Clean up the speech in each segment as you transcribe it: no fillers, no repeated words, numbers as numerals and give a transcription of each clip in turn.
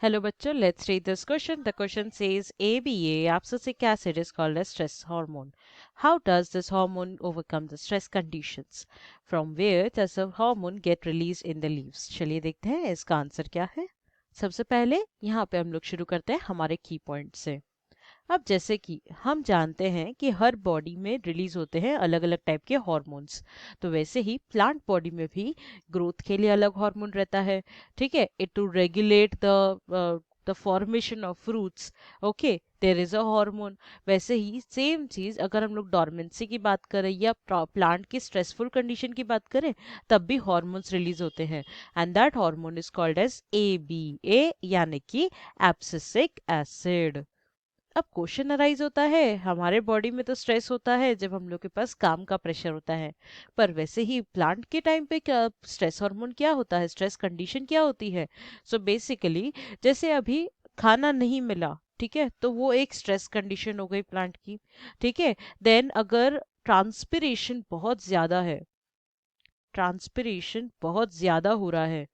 Hello bachcho, let's read this question. The question says ABA, abscisic acid, is called a stress hormone. How does this hormone overcome the stress conditions? From where does the hormone get released in the leaves? चलिए देखते हैं इसका answer क्या है. सबसे पहले यहाँ पे हम लोग शुरू करते हैं हमारे की पॉइंट से. अब जैसे कि हम जानते हैं कि हर बॉडी में रिलीज होते हैं अलग अलग टाइप के हॉर्मोन्स, तो वैसे ही प्लांट बॉडी में भी ग्रोथ के लिए अलग हार्मोन रहता है. ठीक है, it to regulate the formation of fruits. Okay, there is a hormone. वैसे ही सेम चीज अगर हम लोग डॉर्मेंसी की बात करें या प्लांट की स्ट्रेसफुल कंडीशन की बात करें, तब भी हॉर्मोन्स रिलीज होते हैं. And that hormone is called as ABA, यानी कि एब्सिसिक एसिड. अब क्वेश्चन अराइज होता है, हमारे बॉडी में तो स्ट्रेस होता है जब हम लोग के पास काम का प्रेशर होता है, पर वैसे ही प्लांट के टाइम पे क्या स्ट्रेस हार्मोन क्या होता है, स्ट्रेस कंडीशन क्या होती है? सो बेसिकली जैसे अभी खाना नहीं मिला, ठीक है, तो वो एक स्ट्रेस कंडीशन हो गई प्लांट की. ठीक है, देन अगर ट्रांसपिरेशन बहुत ज्यादा है, ट्रांसपिरेशन बहुत ज्यादा हो रहा है,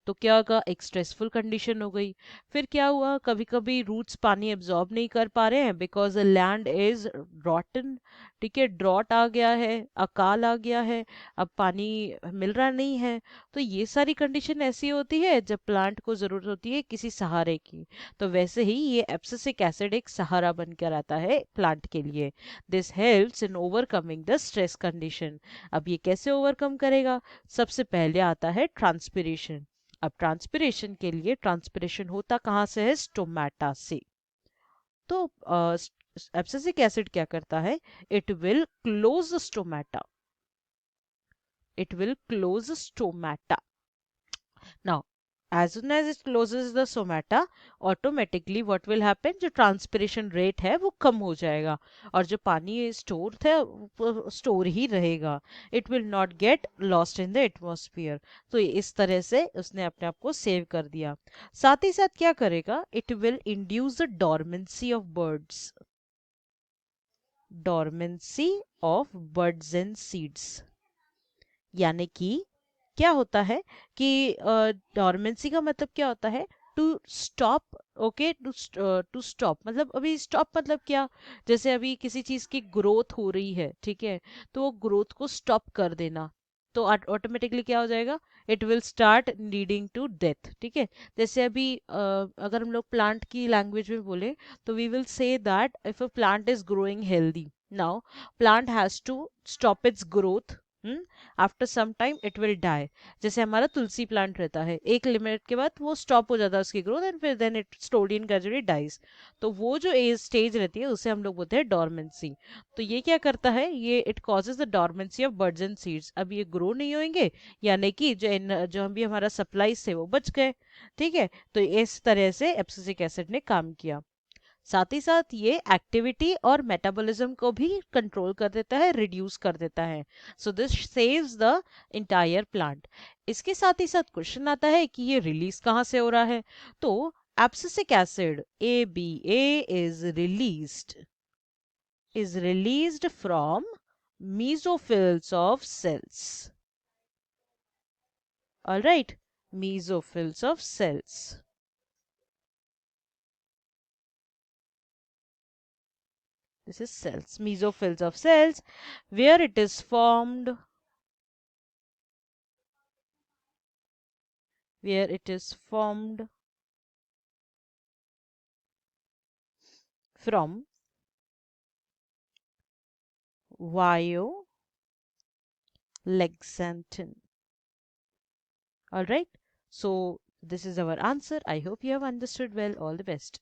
तो क्या होगा, एक स्ट्रेसफुल कंडीशन हो गई. फिर क्या हुआ, कभी कभी रूट्स पानी एब्जॉर्ब नहीं कर पा रहे हैं बिकॉज द लैंड इज रॉटन. ठीक है, ड्रॉट आ गया है, अकाल आ गया है, अब पानी मिल रहा नहीं है. तो ये सारी कंडीशन ऐसी होती है जब प्लांट को जरूरत होती है किसी सहारे की. तो वैसे ही ये एब्सिसिक एसिड एक सहारा बनकर आता है प्लांट के लिए. This helps in overcoming the stress condition. अब ये कैसे ओवरकम करेगा? सबसे पहले आता है ट्रांसपिरेशन. अब ट्रांसपिरेशन के लिए ट्रांसपिरेशन होता कहाँ से है? स्टोमेटा से. तो एब्सिसिक एसिड क्या करता है? It will close stomata. It will close stomata. Now as soon as it closes the stomata, automatically what will happen, जो ट्रांसपिरेशन रेट है वो कम हो जाएगा, और जो पानी स्टोर था वो स्टोर ही रहेगा. It will not get lost in the atmosphere. तो इस तरह से उसने अपने आप को सेव कर दिया. साथ ही साथ क्या करेगा, it will induce the dormancy of birds. Dormancy of birds and seeds, यानी कि क्या होता है कि डॉर्मेंसी का मतलब क्या होता है? To stop. Okay, to stop मतलब अभी स्टॉप मतलब क्या? जैसे अभी किसी चीज की ग्रोथ हो रही है, ठीक है, तो वो ग्रोथ को स्टॉप कर देना, तो ऑटोमेटिकली क्या हो जाएगा, it will start leading to death. ठीक है, जैसे अभी अगर हम लोग प्लांट की लैंग्वेज में बोले, तो we will say that if a plant is growing healthy, now plant has to stop its growth. After some time it will die. जैसे हमारा तुलसी प्लांट रहता है, एक लिमिट के बाद वो स्टॉप हो जाता है उसकी ग्रोथ, एंड फिर then it slowly and gradually dies. तो वो जो एज स्टेज रहती है उसे हम लोग बोलते हैं डॉर्मेंसी. तो ये क्या करता है, ये it causes the dormancy of birds and seeds. अब ये ग्रो नहीं होंगे, यानी कि जो हम भी हमारा सप्लाईज थे वो बच गए. ठीक है, तो इस तरह से एब्सिसिक एसिड ने काम किया. साथ ही साथ ये एक्टिविटी और मेटाबॉलिज्म को भी कंट्रोल कर देता है, रिड्यूस कर देता है. So this saves the entire plant. इसके साथ ही साथ क्वेश्चन आता है कि ये रिलीज कहाँ से हो रहा है? तो abscisic acid ABA is released from mesophils of cells. All right, mesophils of cells. This is cells, mesophils of cells, where it is formed, where it is formed from violexanthin. All right, so this is our answer. I hope you have understood well. All the best.